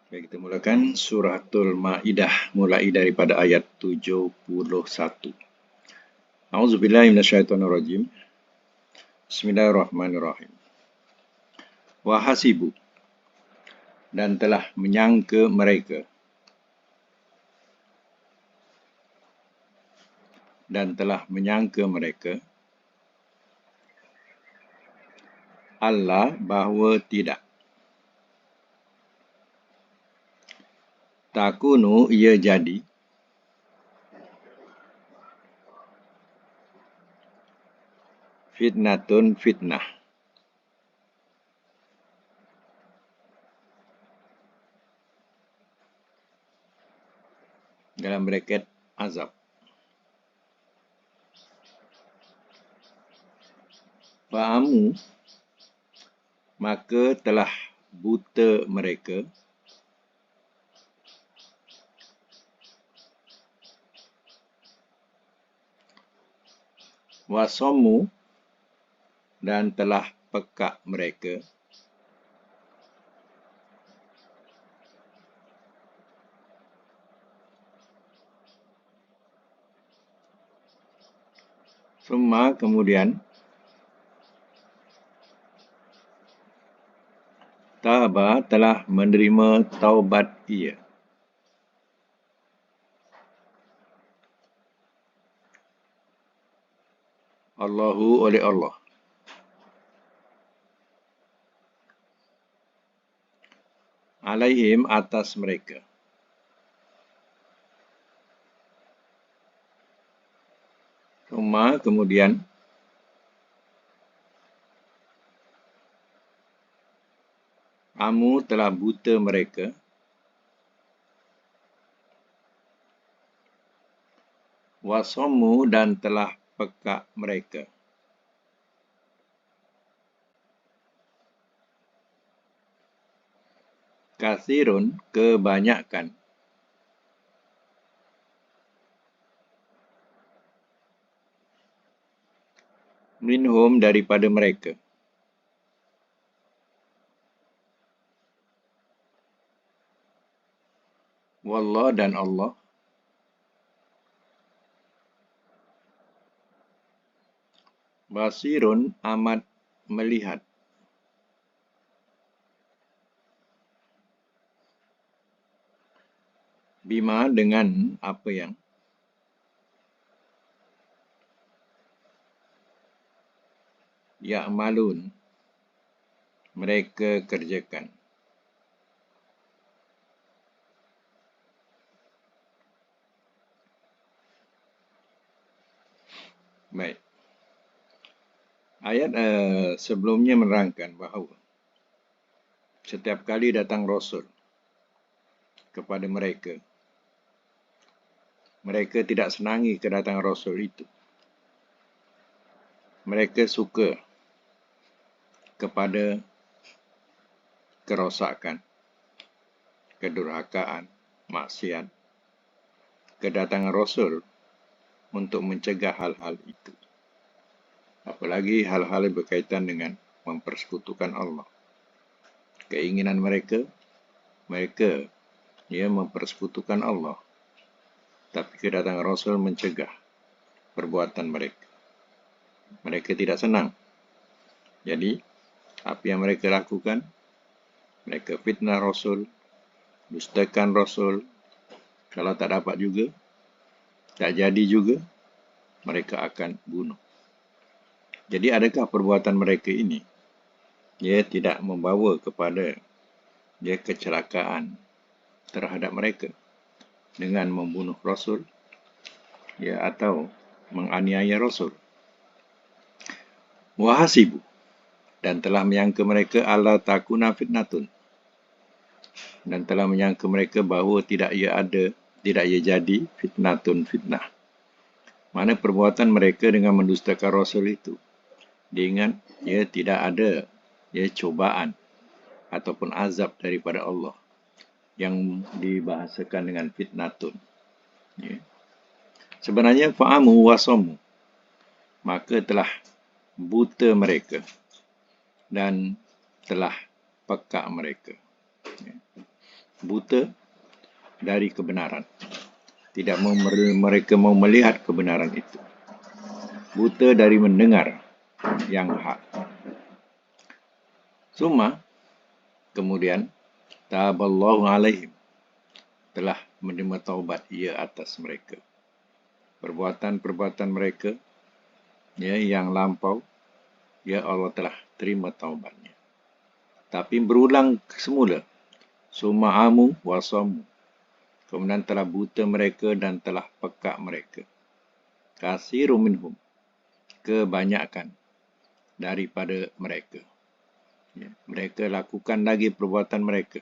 Baik, kita mulakan suratul Maidah mulai daripada ayat 71. A'udzubillahi minasyaitonirrajim. Bismillahirrahmanirrahim. Wahasibu, dan telah menyangka mereka, Allah bahawa tidak. Takunu ia jadi, fitnatun fitnah, dalam braket azab. Fa'amu, maka telah buta mereka, wasomu, dan telah pekak mereka, summa kemudian, taba telah menerima taubat ia. Allahu oleh Allah. Alaihim atas mereka. Summa kemudian, kamu telah buta mereka, wasomu, dan telah pekak mereka, kathirun kebanyakan, minhum daripada mereka, wallah dan Allah, basirun amat melihat, bima dengan apa yang ya'malun mereka kerjakan. Baik. Ayat sebelumnya menerangkan bahawa setiap kali datang Rasul kepada mereka, mereka tidak senangi kedatangan Rasul itu. Mereka suka kepada kerosakan, kedurhakaan, maksiat. Kedatangan Rasul untuk mencegah hal-hal itu. Apalagi hal-hal yang berkaitan dengan mempersekutukan Allah. Keinginan mereka mempersekutukan Allah. Tapi kedatangan Rasul mencegah perbuatan mereka. Mereka tidak senang. Jadi, apa yang mereka lakukan? Mereka fitnah Rasul, dustakan Rasul. Kalau tak dapat juga, tak jadi juga, mereka akan bunuh. Jadi adakah perbuatan mereka ini tidak membawa kepada kecelakaan terhadap mereka dengan membunuh Rasul atau menganiaya Rasul? Wahasibu, dan telah menyangka mereka alla takuna fitnatun, dan telah menyangka mereka bahawa tidak ia jadi fitnatun fitnah. Mana perbuatan mereka dengan mendustakan Rasul itu, dia ingat tidak ada cobaan ataupun azab daripada Allah yang dibahasakan dengan fitnatun. Sebenarnya fa'amu wasamu, maka telah buta mereka dan telah pekak mereka. buta dari kebenaran. Tidak mau mereka mau melihat kebenaran itu. Buta dari mendengar yang hak. Suma, kemudian, taballahu alaihim, telah menerima taubat ia atas mereka. Perbuatan-perbuatan mereka yang lampau, Allah telah terima taubatnya. Tapi berulang semula. Suma'amu wasamu. Kemudian telah buta mereka dan telah pekak mereka. Katsirun minhum. Kebanyakan daripada mereka. Mereka lakukan lagi perbuatan mereka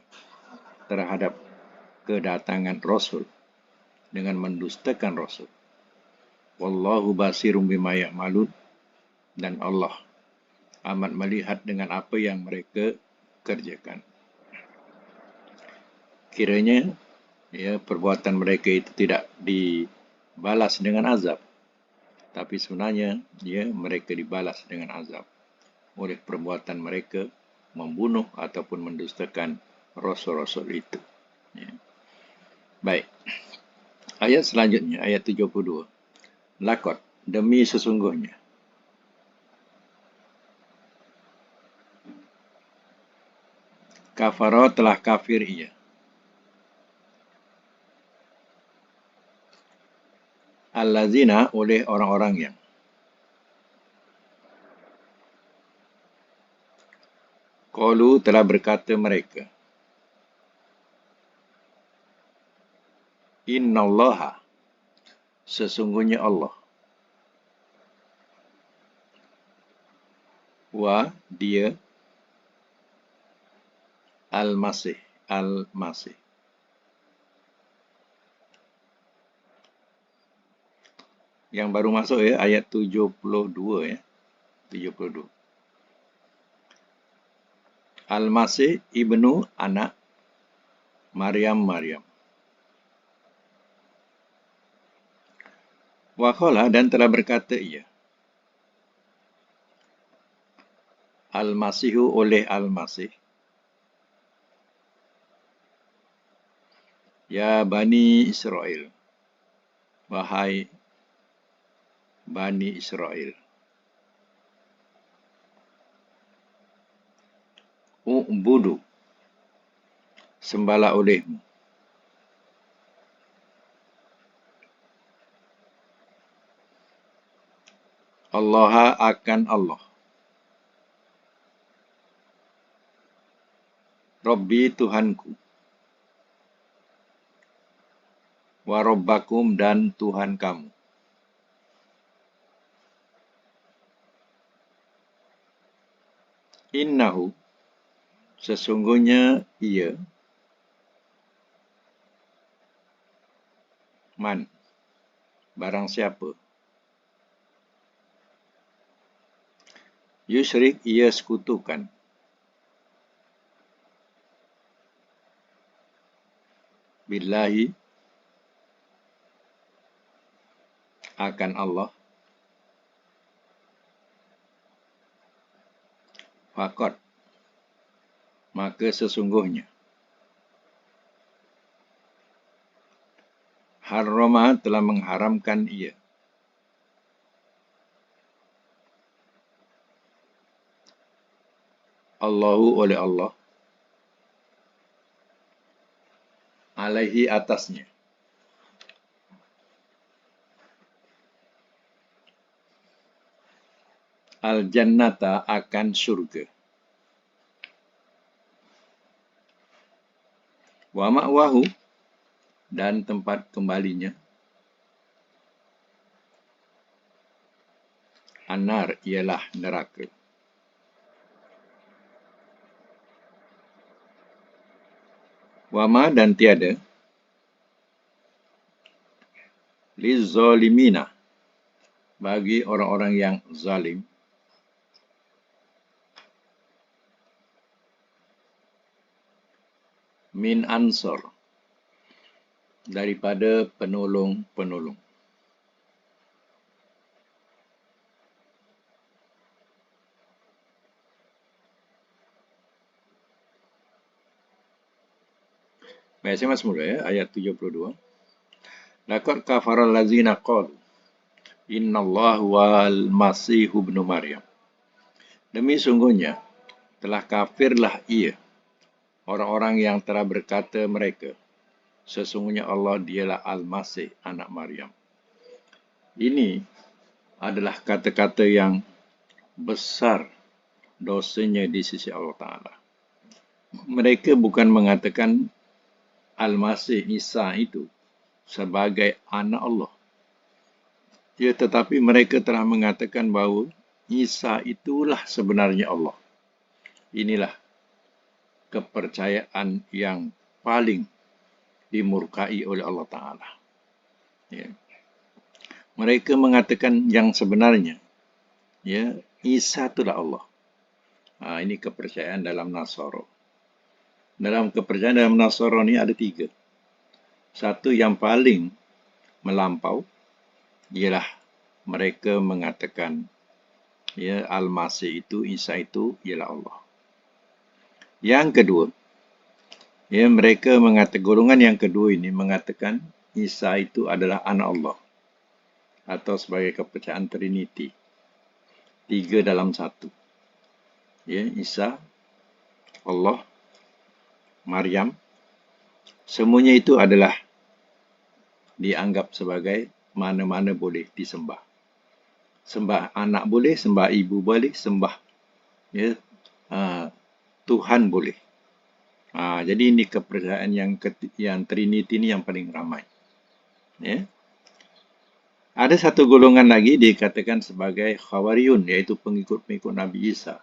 terhadap kedatangan Rasul dengan mendustakan Rasul. Wallahu basirun bima ya'malun, dan Allah amat melihat dengan apa yang mereka kerjakan. Kiranya perbuatan mereka itu tidak dibalas dengan azab, tapi sebenarnya mereka dibalas dengan azab oleh perbuatan mereka membunuh ataupun mendustakan rasul-rasul itu. Baik. Ayat selanjutnya, ayat 72. Lakot, demi sesungguhnya. Kafara, telah kafir ia. Allazina, oleh orang-orang yang. Qalu, telah berkata mereka. Innallaha, sesungguhnya Allah. Wa, dia. Al-Masih, Al-Masih. Yang baru masuk ayat 72 72. Al-Masih ibnu anak Maryam. Wa qala, dan telah berkata ia. Al-Masihu, oleh Al-Masih. Ya Bani Israel. Wahai Bani Israel. U'budu, sembahlah olehmu. Allah, akan Allah. Rabbi, Tuhanku. Wa Rabbakum, dan Tuhan kamu. Innahu, sesungguhnya ia. Man, barang siapa. Yusyrik, ia sekutukan. Billahi, akan Allah. Faqad, maka sesungguhnya. Harrama, telah mengharamkan ia. Allahu, oleh Allah. Alaihi, atasnya. Al-jannata, akan surga. Wa ma'wahu, dan tempat kembalinya. An-nar, ialah neraka. Wa ma, dan tiada. Liz-zalimina, bagi orang-orang yang zalim. Min ansor, daripada penolong-penolong. Baik, saya masuk mula ya, ayat 72. Laqad kafaral ladzina qalu innallaha wal masihu ibnu Maryam. Demi sungguhnya telah kafirlah ia orang-orang yang telah berkata mereka, sesungguhnya Allah dialah Al-Masih anak Maryam. Ini adalah kata-kata yang besar dosanya di sisi Allah Ta'ala. Mereka bukan mengatakan Al-Masih Isa itu sebagai anak Allah. Ya, tetapi mereka telah mengatakan bahawa Isa itulah sebenarnya Allah. Inilah kepercayaan yang paling dimurkai oleh Allah Ta'ala. Ya. Mereka mengatakan yang sebenarnya, ya, Isa itulah Allah. Ini kepercayaan dalam Nasara. Dalam kepercayaan dalam Nasara ini ada 3. Satu yang paling melampau ialah mereka mengatakan, ya, Al-Masih itu, Isa itu ialah Allah. Yang kedua, ya, mereka mengatakan, golongan yang kedua ini mengatakan Isa itu adalah anak Allah atau sebagai kepercayaan Trinity, 3 dalam 1. Ya, Isa, Allah, Maryam, semuanya itu adalah dianggap sebagai mana-mana boleh disembah. Sembah anak boleh, sembah ibu boleh, sembah, ya, Tuhan boleh. Jadi ini kepercayaan yang Trinity ini yang paling ramai. Ya. Ada satu golongan lagi dikatakan sebagai Khawariyun, iaitu pengikut-pengikut Nabi Isa,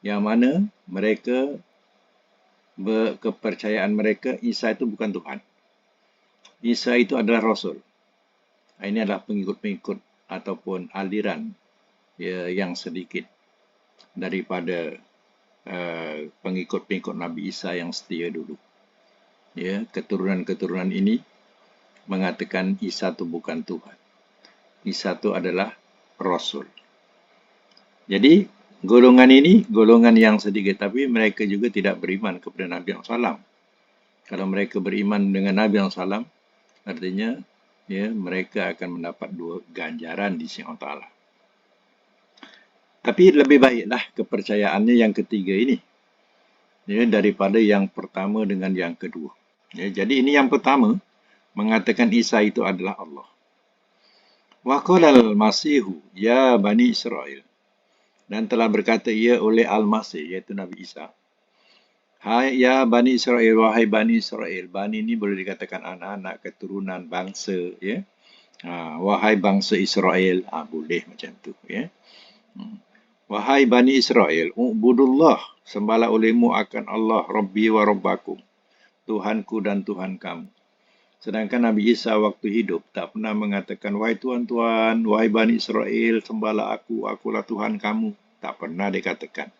yang mana mereka kepercayaan mereka Isa itu bukan Tuhan. Isa itu adalah Rasul. Ini adalah pengikut-pengikut ataupun aliran, ya, yang sedikit daripada pengikut-pengikut Nabi Isa yang setia dulu. Ya, keturunan-keturunan ini mengatakan Isa itu bukan Tuhan. Isa itu adalah Rasul. Jadi golongan ini golongan yang sedikit, tapi mereka juga tidak beriman kepada Nabi SAW. Kalau mereka beriman dengan Nabi SAW, artinya, ya, mereka akan mendapat 2 ganjaran di sisi Allah Ta'ala. Tapi lebih baiklah kepercayaannya yang ketiga ini, ya, daripada yang pertama dengan yang kedua. Ya, jadi ini yang pertama mengatakan Isa itu adalah Allah. Wa qalal masihu ya Bani Israel. Dan telah berkata ia oleh Al-Masih, iaitu Nabi Isa. Hai ya Bani Israel, wahai Bani Israel. Bani ini boleh dikatakan anak-anak, keturunan, bangsa. Ya. Wahai bangsa Israel. Boleh macam tu. Ya. Wahai Bani Israel, ubudullah, sembahlah olehmu akan Allah, Rabbi wa Rabbakum, Tuhanku dan Tuhan kamu. Sedangkan Nabi Isa waktu hidup tak pernah mengatakan, wahai tuan-tuan, wahai Bani Israel, sembahlah aku, akulah Tuhan kamu. Tak pernah dikatakan.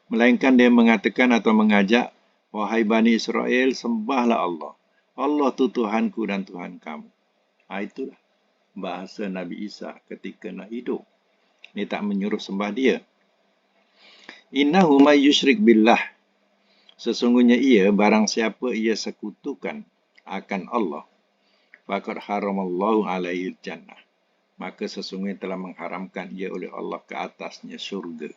Melainkan dia mengatakan atau mengajak, wahai Bani Israel, sembahlah Allah. Allah itu Tuhanku dan Tuhan kamu. Itulah bahasa Nabi Isa ketika nak hidup. Dia tak menyuruh sembah dia. Innahu may yusyrik billah. Sesungguhnya ia, barang siapa ia sekutukan akan Allah, faqad haramallahu alaihi jannah, maka sesungguhnya telah mengharamkan ia oleh Allah ke atasnya syurga.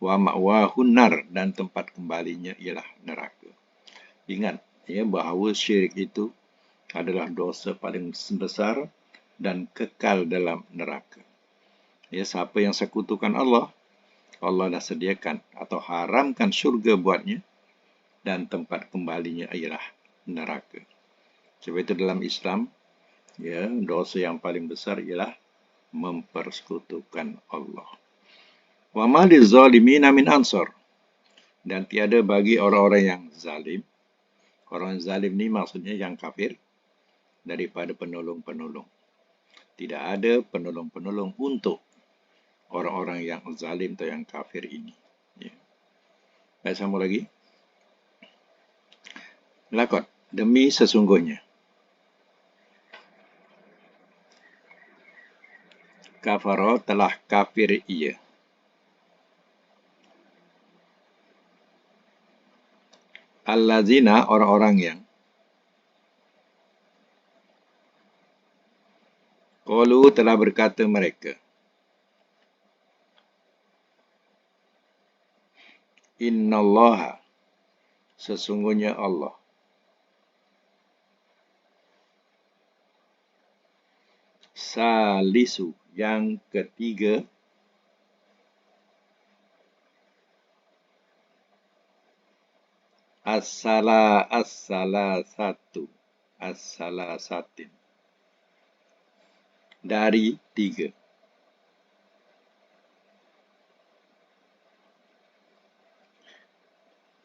Wa ma'wahun nar, dan tempat kembalinya ialah neraka. Ingat, ya, bahawa syirik itu adalah dosa paling besar dan kekal dalam neraka. Ya, siapa yang sekutukan Allah, Allah dah sediakan atau haramkan syurga buatnya, dan tempat kembalinya ialah neraka. Sebab itu dalam Islam, ya, dosa yang paling besar ialah mempersekutukan Allah. Wa ma liz-zalimina min ansar. Dan tiada bagi orang-orang yang zalim. Orang zalim ni maksudnya yang kafir, daripada penolong-penolong. Tidak ada penolong-penolong untuk orang-orang yang zalim atau yang kafir ini. Ya. Baik, sambung lagi. Laqad, demi sesungguhnya. Kafara, telah kafir ia. Allazina, orang-orang yang Qalu telah berkata mereka, Innallaha, sesungguhnya Allah, salisu, yang ketiga, as-salasatin, dari tiga.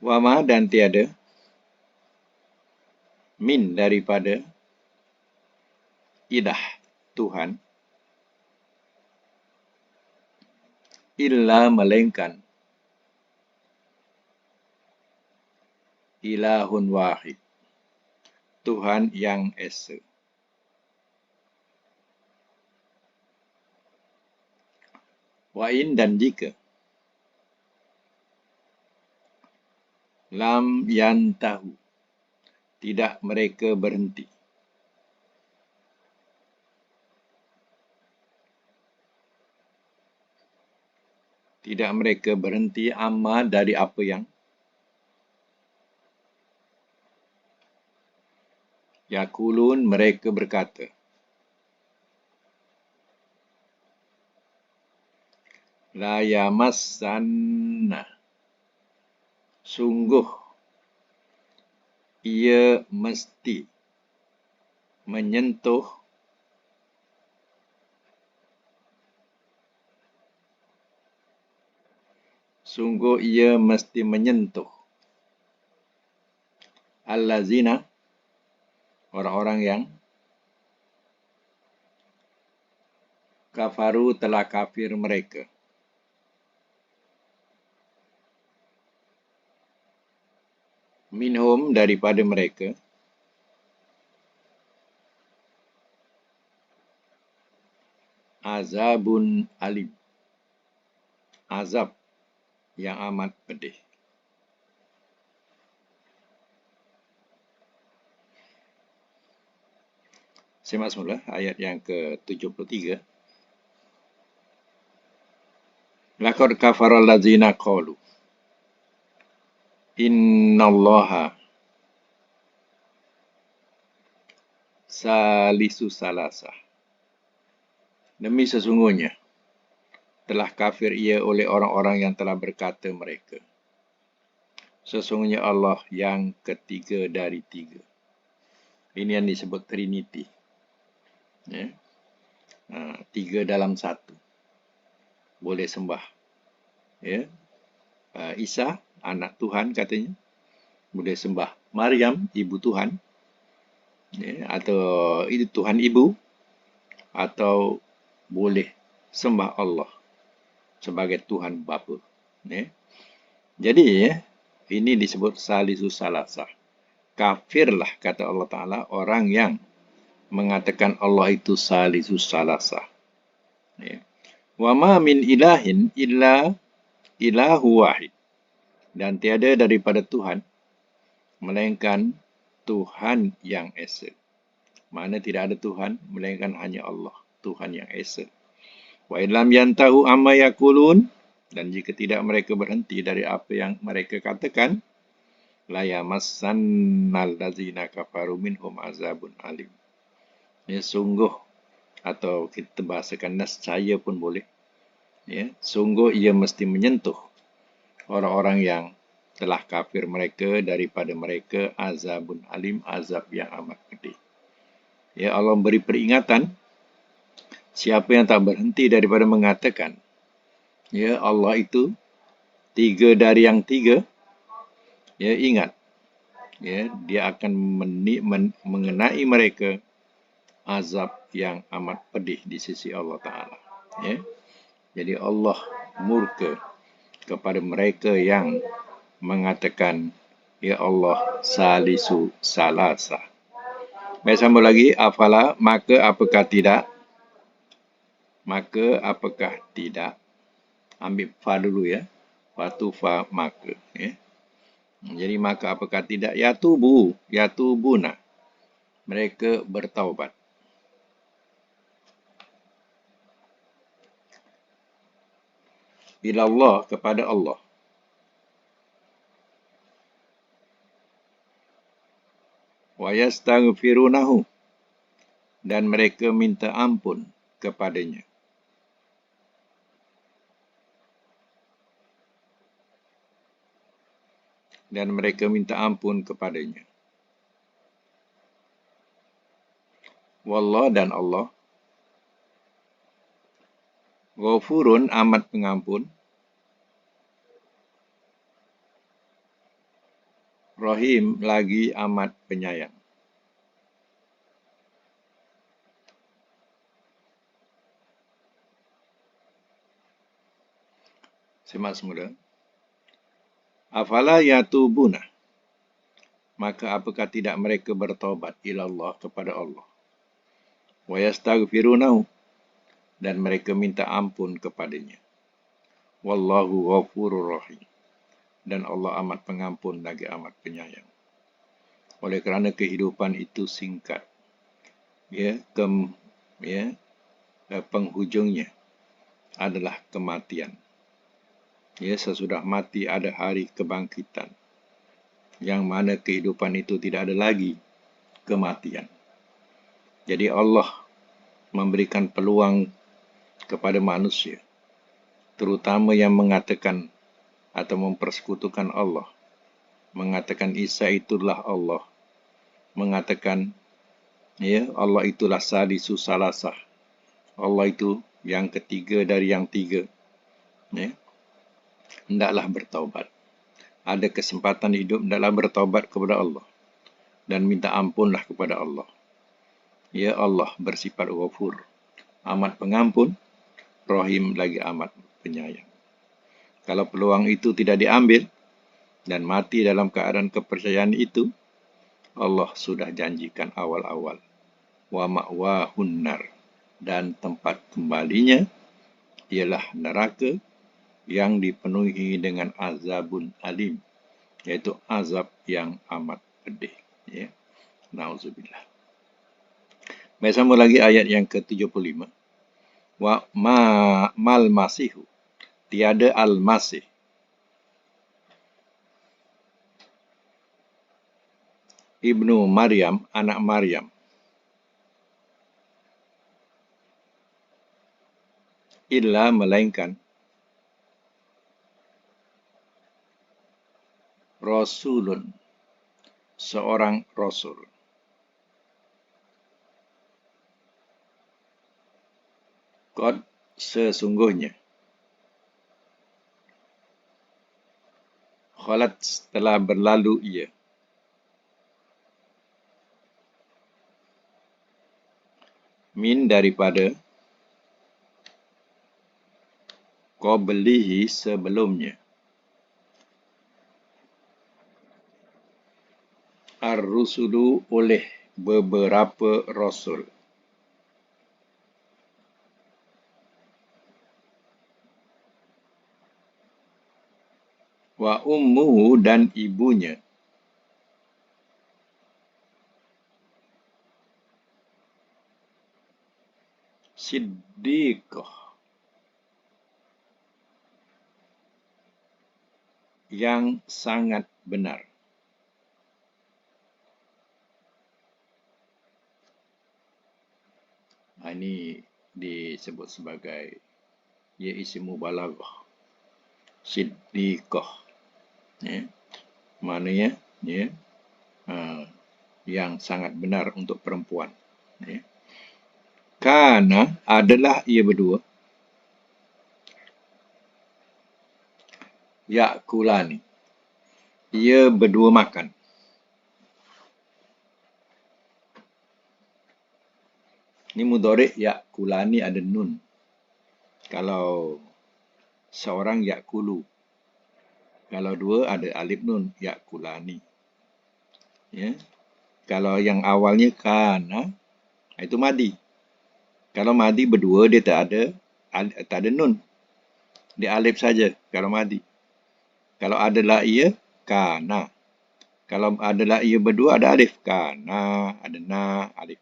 Wama, dan tiada, min, daripada, ilah, Tuhan, illa, melainkan, ilahun wahid, Tuhan yang esa. Wa'in, dan jika, lam yantahu, tidak mereka berhenti. Tidak mereka berhenti amma, dari apa yang yakulun, mereka berkata. La yamassanna, sungguh ia mesti menyentuh allazina, orang-orang yang kafaru, telah kafir mereka. Minhum, daripada mereka, azabun alim, azab yang amat pedih. Simak semula ayat yang ke-73. Laqad kafara allazina qalu innallaha salisu salasah. Demi sesungguhnya telah kafir ia oleh orang-orang yang telah berkata mereka, sesungguhnya Allah yang ketiga dari tiga. Ini yang disebut Trinity. Ya. Tiga dalam satu. Boleh sembah. Ya. Isa, anak Tuhan katanya. Boleh sembah Maryam, ibu Tuhan. Ya. Atau itu Tuhan ibu. Atau boleh sembah Allah sebagai Tuhan Bapa. Ya. Jadi, ini disebut salisus salasah. Kafirlah, kata Allah Ta'ala, orang yang mengatakan Allah itu salisus salasah. Ya. Wa ma min ilahin illa ilahu wahid. Dan tiada daripada Tuhan, melainkan Tuhan yang esa. Mana tidak ada Tuhan, melainkan hanya Allah, Tuhan yang esa. Wa illam yantahu amma yakulun, dan jika tidak mereka berhenti dari apa yang mereka katakan, la yamassannal ladzina kafaru minhum azabun alim. Ya, sungguh, atau kita bahasakan nescaya pun boleh. Ya, sungguh ia mesti menyentuh orang-orang yang telah kafir mereka, daripada mereka azabun alim, azab yang amat pedih. Ya, Allah beri peringatan, siapa yang tak berhenti daripada mengatakan, ya, Allah itu tiga dari yang tiga, ya, ingat, ya, dia akan mengenai mereka azab yang amat pedih di sisi Allah Ta'ala. Ya. Jadi Allah murka kepada mereka yang mengatakan, ya Allah salisu salasah. Baik, sambung lagi. Afala, maka apakah tidak? Maka apakah tidak? Ambil fa dulu ya. Fatu fa maka. Ya. Jadi maka apakah tidak? Yatubuna. Mereka bertaubat. ilallah, kepada Allah. Wa yastaghfirunahu, dan mereka minta ampun kepadanya. Dan mereka minta ampun kepadanya. Wallah, dan Allah. Ghafurun, amat pengampun. Rahim, lagi amat penyayang. Semak semula. Afala yatubuna, maka apakah tidak mereka bertaubat ilallah, kepada Allah. Wa yastaghfirunahu, dan mereka minta ampun kepadanya. Wallahu ghafurur rahim, dan Allah amat pengampun lagi amat penyayang. Oleh kerana kehidupan itu singkat, penghujungnya adalah kematian. Sesudah mati ada hari kebangkitan, yang mana kehidupan itu tidak ada lagi kematian. Jadi Allah memberikan peluang kepada manusia, terutama yang mengatakan atau mempersekutukan Allah, mengatakan Isa itulah Allah, mengatakan Allah itulah salisu salasah, Allah itu yang ketiga dari yang tiga. Hendaklah bertaubat. Ada kesempatan hidup, hendaklah bertaubat kepada Allah dan minta ampunlah kepada Allah. Ya Allah bersifat ghafur, amat pengampun, rahim, lagi amat penyayang. Kalau peluang itu tidak diambil dan mati dalam keadaan kepercayaan itu, Allah sudah janjikan awal-awal, wa ma'wahun nar, dan tempat kembalinya ialah neraka yang dipenuhi dengan azabun alim, iaitu azab yang amat pedih. Nauzubillah. Baik, sambung lagi ayat yang ke-75. Wa mal masihu, tiada al-masih. Ibnu Maryam, anak Maryam. Illa, melainkan, Rasulun, seorang Rasul. Qad, sesungguhnya. Khalat, telah berlalu ia. Min, daripada. Qablihi, sebelumnya. Ar-rusulu, oleh beberapa Rasul. Wa ummuhu, dan ibunya. Siddiqah, yang sangat benar. Ini disebut sebagai isim mubalaghah. Siddiqah. Maknanya yang sangat benar untuk perempuan. Kana, adalah ia berdua. Ya'kulani, ia berdua makan. Ini mudhari' ya'kulani ada nun. Kalau seorang ya'kulu. Kalau dua ada alif nun, ya'kulani. Kalau yang awalnya kana, itu madi. Kalau madi berdua, dia tak ada nun. Dia alif saja kalau madi. Kalau adalah ia, kana. Kalau adalah ia berdua, ada alif. Kana, ada na, alif.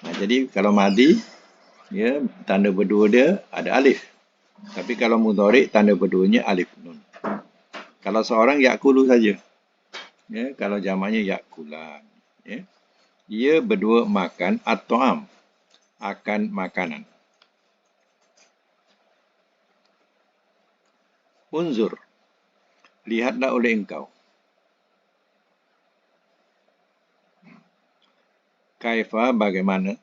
Jadi kalau madi, tanda berdua dia ada alif. Tapi kalau mudhari tanda berduanya alif nun. Kalau seorang yakulu saja. Ya, kalau jamaknya yakulan. Ya. Dia berdua makan at-ta'am, akan makanan. Unzur, lihatlah oleh engkau. Kaifa, bagaimana.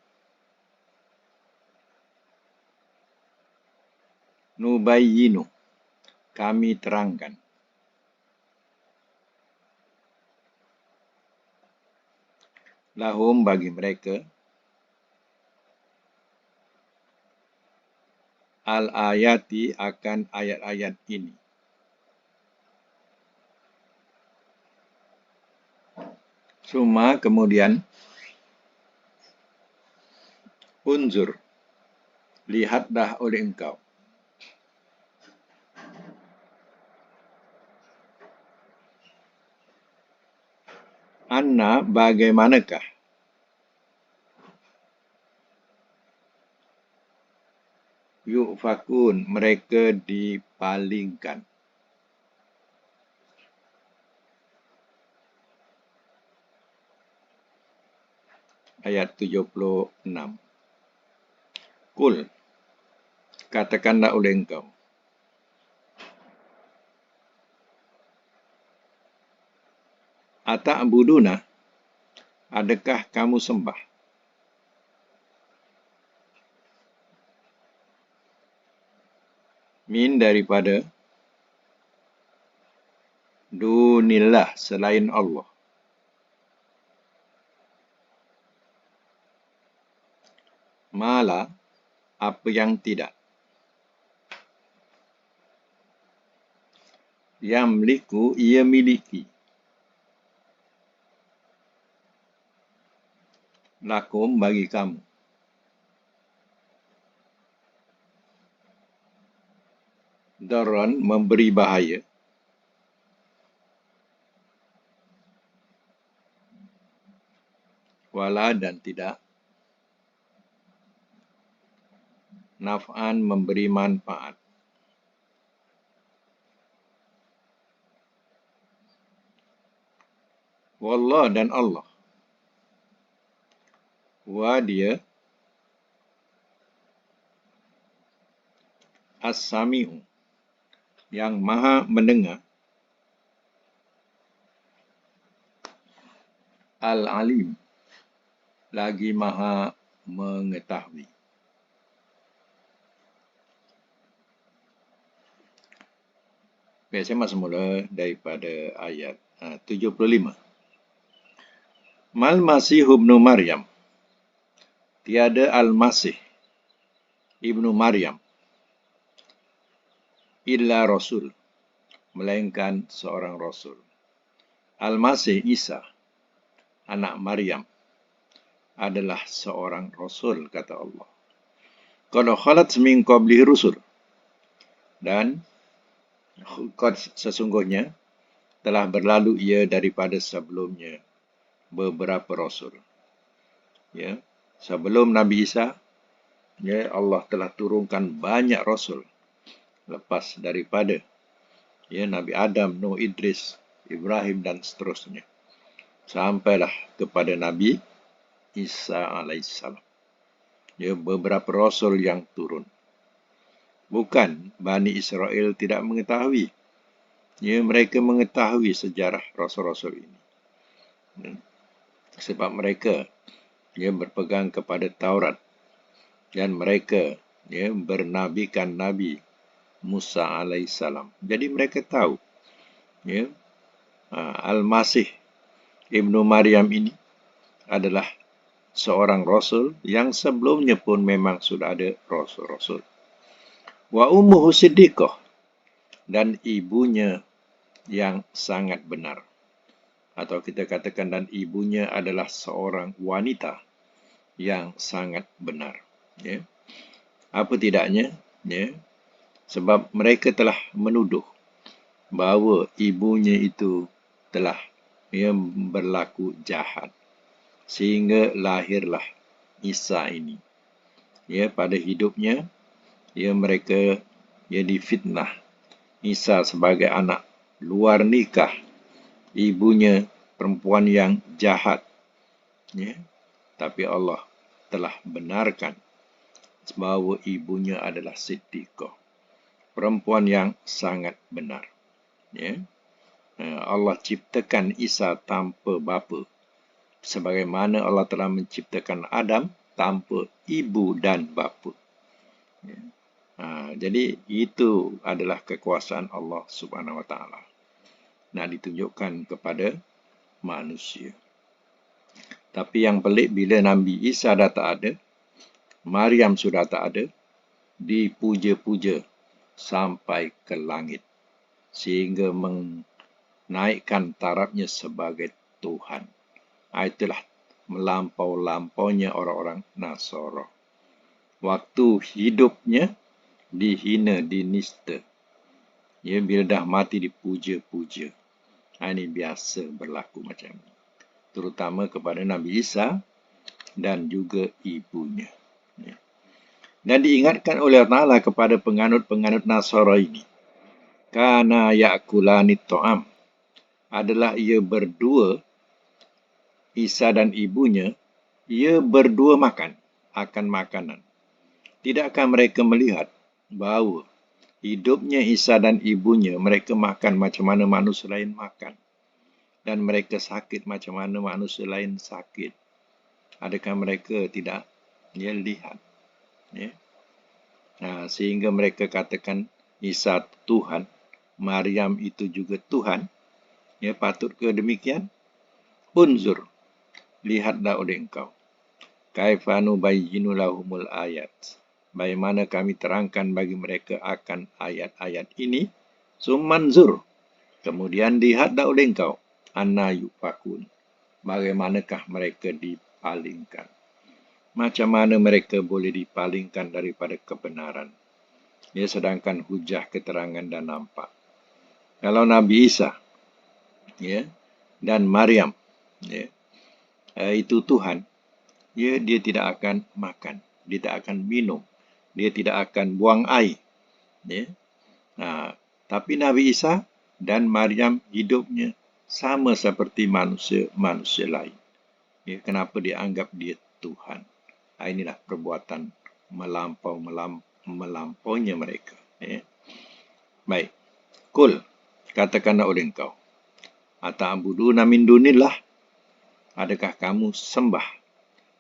Nubayyinu, kami terangkan. Lahum, bagi mereka. Al-ayati, akan ayat-ayat ini. Suma, kemudian. Unzur, lihatlah oleh engkau. Anna, bagaimanakah. Yu'fakun, mereka dipalingkan. Ayat 76. Kul, katakanlah oleh engkau. Ata'buduna, adakah kamu sembah? Min, daripada. Dunillah, selain Allah. Mala, apa yang tidak. Yamliku, ia miliki. Lakum, bagi kamu. Darran, memberi bahaya. Wala, dan tidak. Naf'an, memberi manfaat. Wallah, dan Allah. Wa, dia. As-sami'u, yang maha mendengar. Al-alim, lagi maha mengetahui. Baik, saya masuk mula daripada ayat 75. Mal Masih ibnu Maryam. Tiada Al-Masih ibnu Maryam. Illa Rasul, melainkan seorang Rasul. Al-Masih Isa, anak Maryam, adalah seorang Rasul, kata Allah. Qad khalat min qablihi rusul. Dan sesungguhnya telah berlalu ia daripada sebelumnya beberapa Rasul. Ya, sebelum Nabi Isa, ya, Allah telah turunkan banyak Rasul. Lepas daripada, ya, Nabi Adam, Nuh, Idris, Ibrahim, dan seterusnya. Sampailah kepada Nabi Isa alaihissalam. Ya, beberapa Rasul yang turun. Bukan Bani Israel tidak mengetahui. Ya, mereka mengetahui sejarah Rasul-Rasul ini. Ya, sebab mereka, ya, berpegang kepada Taurat. Dan mereka, ya, bernabikan Nabi Musa alaihissalam. Jadi mereka tahu, ya, Al-Masih ibnu Maryam ini adalah seorang Rasul yang sebelumnya pun memang sudah ada Rasul-Rasul. Wa ummuhu siddiqah, dan ibunya yang sangat benar. Atau kita katakan, dan ibunya adalah seorang wanita yang sangat benar. Ya. Apa tidaknya? Ya. Sebab mereka telah menuduh bahawa ibunya itu telah, ya, berlaku jahat. Sehingga lahirlah Isa ini. Ya, pada hidupnya, ya, mereka ia difitnah. Isa sebagai anak luar nikah, ibunya perempuan yang jahat. Ya. Tapi Allah telah benarkan bahawa ibunya adalah Siddiqah, perempuan yang sangat benar. Ya. Allah ciptakan Isa tanpa bapa, sebagaimana Allah telah menciptakan Adam tanpa ibu dan bapa. Ya. Jadi itu adalah kekuasaan Allah Subhanahu Wa Taala. Nak ditunjukkan kepada manusia. Tapi yang pelik bila Nabi Isa dah tak ada, Maryam sudah tak ada, dipuja-puja sampai ke langit, sehingga menaikkan tarafnya sebagai Tuhan. Itulah melampau-lampaunya orang-orang Nasara. Waktu hidupnya dihina, dinista. Ya, bila dah mati dipuja-puja. Ini biasa berlaku macam ini. Terutama kepada Nabi Isa dan juga ibunya. Ya. Dan diingatkan oleh Allah Ta'ala kepada penganut-penganut Nasara ini. Kana ya'kulani ta'am. Adalah ia berdua, Isa dan ibunya, ia berdua makan akan makanan. Tidakkah mereka melihat bahawa hidupnya Isa dan ibunya, mereka makan macam mana manusia lain makan. Dan mereka sakit macam mana manusia lain sakit. Adakah mereka tidak lihat? Ya? Sehingga mereka katakan Isa Tuhan, Maryam itu juga Tuhan. Ya, patut ke demikian? Unzur, lihatlah oleh engkau. Kaifa nubayyinu lahumul ayat. Bagaimana kami terangkan bagi mereka akan ayat-ayat ini. Summanzur. Kemudian lihatlah oleh engkau. Anna yufakun. Bagaimanakah mereka dipalingkan. Macam mana mereka boleh dipalingkan daripada kebenaran. Ya, sedangkan hujah, keterangan dan nampak. Kalau Nabi Isa, ya, dan Maryam, ya, itu Tuhan, ya, dia tidak akan makan, dia tidak akan minum, dia tidak akan buang air. Ya. Tapi Nabi Isa dan Maryam hidupnya sama seperti manusia lain. Ya, kenapa dia anggap dia Tuhan? Inilah perbuatan melampaunya mereka. Ya. Baik. Kul, katakanlah oleh engkau. Ata'buduna min dunillah. Adakah kamu sembah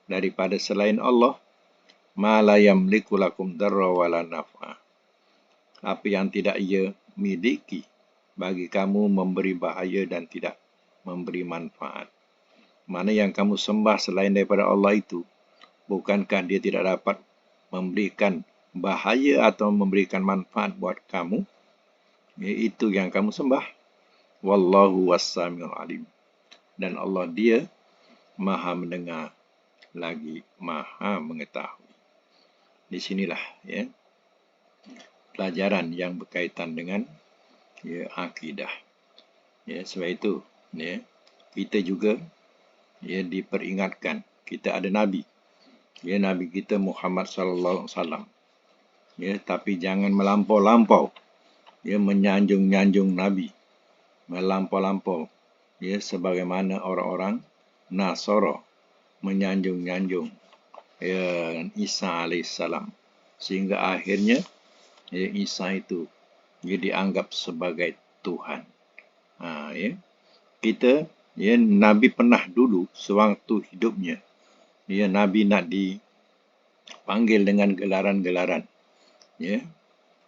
daripada selain Allah? Ma la yamliku lakum darra wala naf'a. Apa yang tidak ia miliki bagi kamu memberi bahaya dan tidak memberi manfaat. Mana yang kamu sembah selain daripada Allah itu, bukankah dia tidak dapat memberikan bahaya atau memberikan manfaat buat kamu? Itu yang kamu sembah. Wallahu was-sami'ul alim. Dan Allah dia maha mendengar lagi maha mengetahui. Di sinilah ya pelajaran yang berkaitan dengan akidah. Ya, sebab itu ya kita juga diperingatkan, kita ada nabi. Ya, nabi kita Muhammad sallallahu alaihi wasallam. Ya, tapi jangan melampau-lampau. Ya, menyanjung-nyanjung nabi. Melampau-lampau. Ya, sebagaimana orang-orang Nasara menyanjung-nyanjung Isa alaihissalam, sehingga akhirnya Isa itu dianggap sebagai Tuhan. Kita Nabi pernah dulu sewaktu hidupnya, Nabi nak dipanggil dengan gelaran-gelaran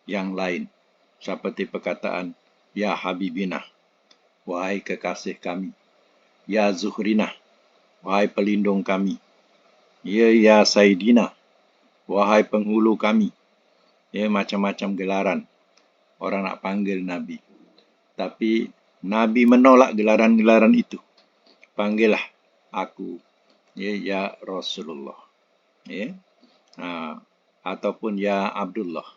yang lain, seperti perkataan ya Habibina, wahai kekasih kami, ya Zuhrina, wahai pelindung kami, ya Saidina, wahai penghulu kami. Macam-macam gelaran orang nak panggil Nabi. Tapi Nabi menolak gelaran-gelaran itu. Panggillah aku, ya Rasulullah. Ataupun ya Abdullah.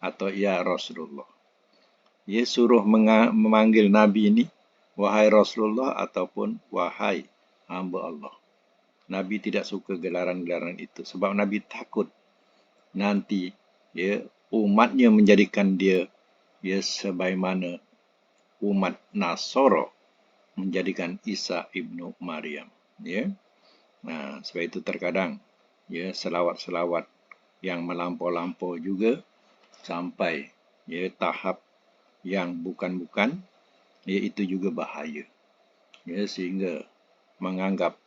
Atau ya Rasulullah. Suruh memanggil Nabi ini, wahai Rasulullah ataupun wahai hamba Allah. Nabi tidak suka gelaran-gelaran itu. Sebab Nabi takut nanti umatnya menjadikan dia sebagaimana umat Nasara menjadikan Isa ibnu Maryam. Ya. Nah, sebab itu terkadang selawat-selawat yang melampau-lampau juga sampai tahap yang bukan-bukan, itu juga bahaya. Sehingga menganggap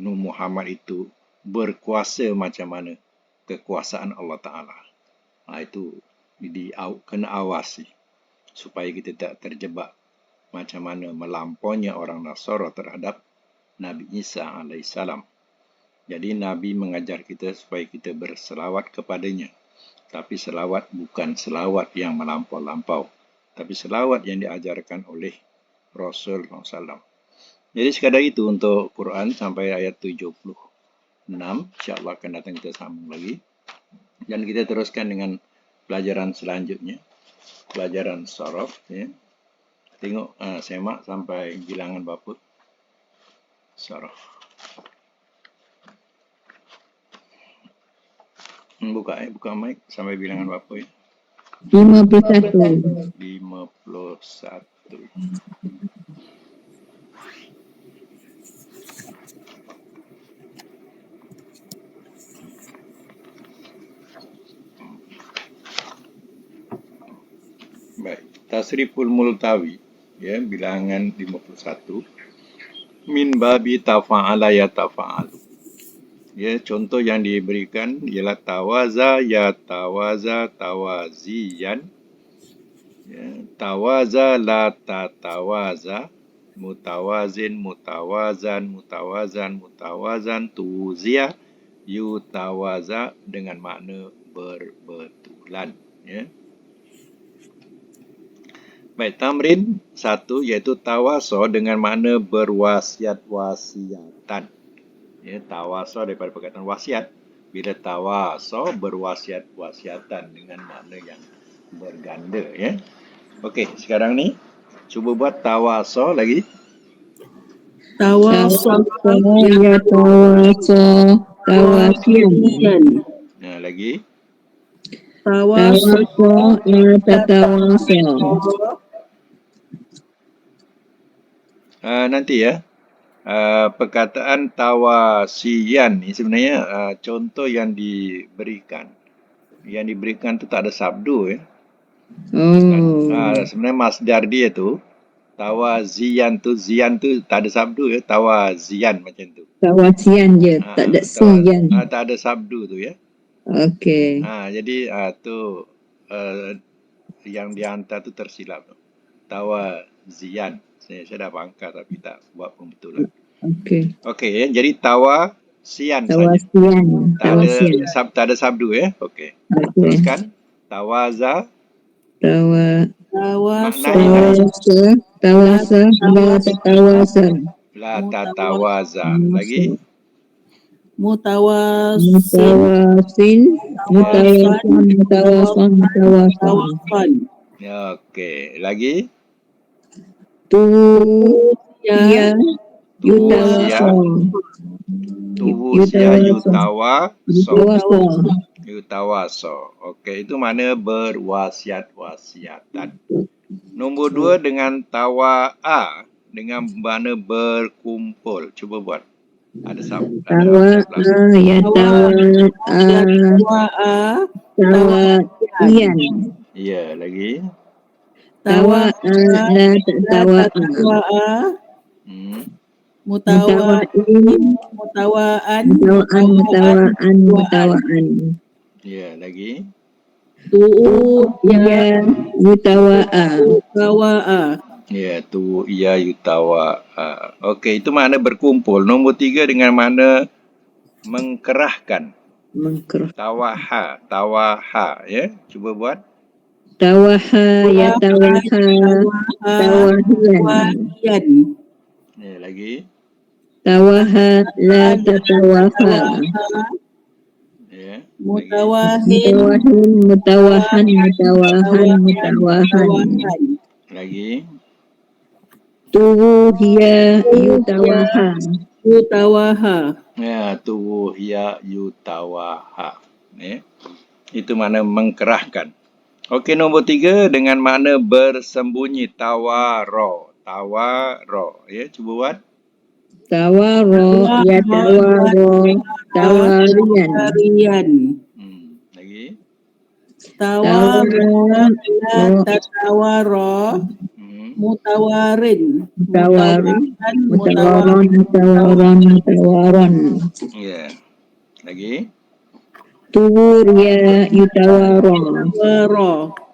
Nuh Muhammad itu berkuasa macam mana kekuasaan Allah Ta'ala. Itu kena awasi supaya kita tak terjebak macam mana melampaunya orang Nasara terhadap Nabi Isa alaihissalam. Jadi Nabi mengajar kita supaya kita berselawat kepadanya. Tapi selawat bukan selawat yang melampau-lampau, tapi selawat yang diajarkan oleh Rasul SAW. Jadi sekadar itu untuk Quran sampai ayat 76. InsyaAllah akan datang kita sambung lagi. Dan kita teruskan dengan pelajaran selanjutnya. Pelajaran Sharaf. Tengok, semak sampai bilangan berapa. Sharaf. Buka mic sampai bilangan berapa ya? 51. 51. Baik, Tasriful Multawi, bilangan 51. Min babi tafa'ala ya tafa'alu. Contoh yang diberikan ialah tawaza ya tawaza tawaziyan. Tawaza la tatawaza. Mutawazin mutawazan mutawazan mutawazan tuzia yutawaza dengan makna berbetulan. Baik, tamrin 1 iaitu tawaso dengan makna berwasiat-wasiatan. Tawaso daripada perkataan wasiat. Bila tawaso berwasiat-wasiatan dengan makna yang berganda. Okey, sekarang ni cuba buat tawaso lagi. Tawaso ya tawaso tawasiyan. Lagi. Tawaso ya tatawaso. Nanti perkataan tawasiyan ni sebenarnya contoh yang diberikan. Yang diberikan tu tak ada sabdu. Sebenarnya masdar dia tu tawaziyan tu, ziyan tu tak ada sabdu tawaziyan macam tu. Tawasiyan je, tak ada siyan. Tak ada sabdu tu Okey. Jadi tu yang dihantar tu tersilap tu. Tawaziyan. Saya dah bangkar tapi tak buat pembetulan. Okey, jadi tawasiyan saja. Tak ada sabdu Okey. Teruskan. Tawaza. Tawasa la tatawaza. Lagi. Mutawasin. Okey, lagi. Tuwusia yutawaso. Okey, itu mana berwasiat-wasiatan. Nombor 2 dengan tawa'a dengan mana berkumpul. Cuba buat. Ada tawa'iyan. Ya, lagi. Tawa'an. Mutawa'an. Ya, lagi. Yutawa'a. Ya, yutawa'a. Okey, itu makna berkumpul. Nombor 3 dengan makna mengkerahkan. Tawaha. Cuba buat. Tawaha ya tawahiyan. Ya, lagi. Tawaha la tatawaha. Ya. Mutawahan. Lagi. Tuwuhiya yutawaha. Ya, tuwuhiya yutawaha. Itu makna mengkerahkan. Okey, nombor 3 dengan makna bersembunyi. Tawaro. Tawaro. Ya, cuba buat. Tawaro, ya tawaro, tawarian. Tawarian. Lagi. Tawaro, la tatawaro, mutawarin. Mutawarin, Mutawaran, mutawaron. Ya. Lagi. Tuwur ya yutawaro.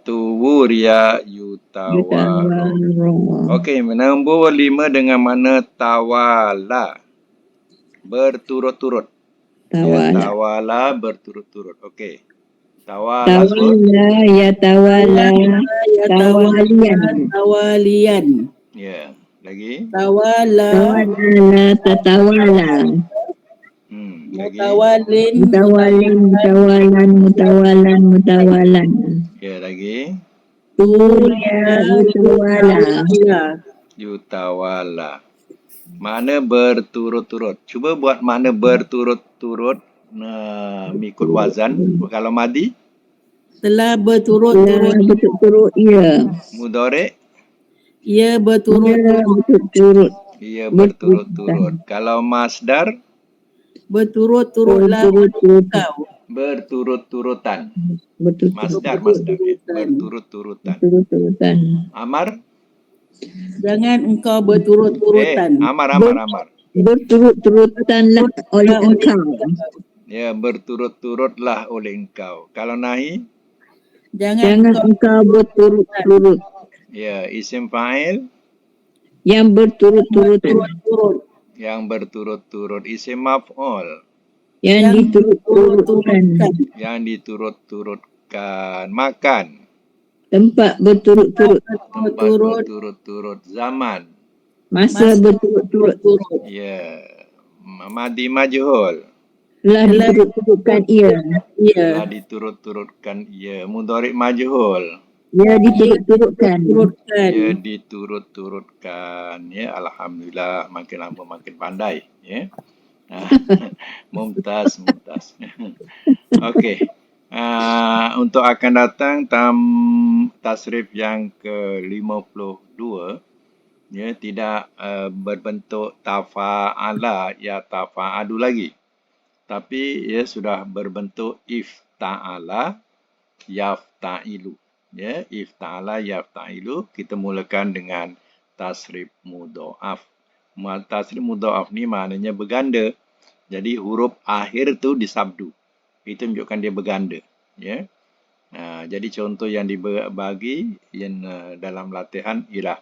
Tuwur ya yutawaro. Okey, nombor 5 dengan makna tawala. Berturut-turut. Ya, tawala berturut-turut. Okey. Tawala. Tawala ya tawala. tawalian. Ya. Lagi. Tawala, Tawala tatawala. Lagi. Mutawalan. Ya, lagi. Tuwur ya yutawala. Yutawala. Makna berturut-turut. Cuba buat makna berturut-turut mengikut wazan. Kalau madi? telah berturut-turut. Berturut-turut ya. Mudhari'? Ia berturut-turut. Ia berturut-turut. Kalau masdar? Berturut-turutlah engkau. Berturut-turutan. Masdar. Ya. Berturut-turutan. Amar? Jangan engkau berturut-turutan. Amar. Berturut-turutanlah oleh engkau. Ya, berturut-turutlah oleh engkau. Kalau nahi? Jangan engkau berturut-turut. Ya, isim fa'il? Yang berturut-turut. Yang berturut-turut. Isim maf'ul? Yang diturut-turutkan. Yang diturut-turutkan. Makan? Tempat berturut-turut. Tempat berturut-turut. Zaman? Masa berturut-turut. Ya. Madi majhul? Telah diturut-turutkan ia. Telah diturut-turutkan ia. Mudhari' majhul? Ya diturut-turutkan. Ya diturut-turutkan. Ya, alhamdulillah, makin lama makin pandai. Ya. Mumtaz. Okey. Untuk akan datang tasrif yang ke-52, ya, tidak berbentuk tafa'ala ya tafa'adu lagi. Tapi ia sudah berbentuk ifta'ala yafta'ilu. Ya, ifta'ala yafta'ilu, kita mulakan dengan tasrif mudha'af. Tasrif mudha'af ni maknanya berganda. Jadi huruf akhir tu disabdu. Itu menunjukkan dia berganda. Ya. Jadi contoh yang dibagi yang dalam latihan ialah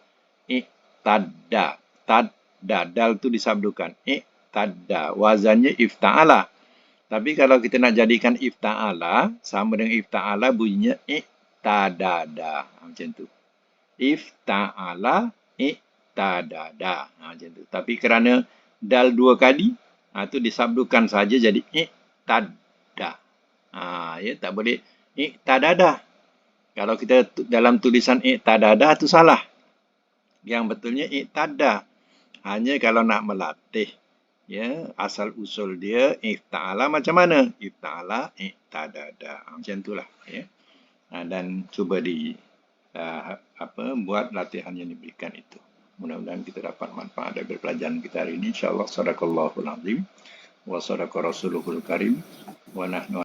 iqtadda. Tadda, dal tu disabdukan. Iqtadda. Wazannya ifta'ala. Tapi kalau kita nak jadikan ifta'ala, sama dengan ifta'ala bunyinya iqtadada. Macam tu. Ifta'ala, iqtadada. Macam tu. Tapi kerana dal 2 kali, tu disabdukan saja jadi iqtadda. Ya, tak boleh iqtadada. Kalau kita dalam tulisan iqtadada tu salah. Yang betulnya iqtadda. Hanya kalau nak melatih, ya, asal usul dia ifta'ala macam mana? Ifta'ala iqtadada. Macam itulah, ya. Dan cuba buat latihan yang diberikan itu. Mudah-mudahan kita dapat manfaat dari pelajaran kita hari ini. InsyaAllah. Sadaqallahul azim. Wa sadaqa rasuluhul karim. Wa nahnu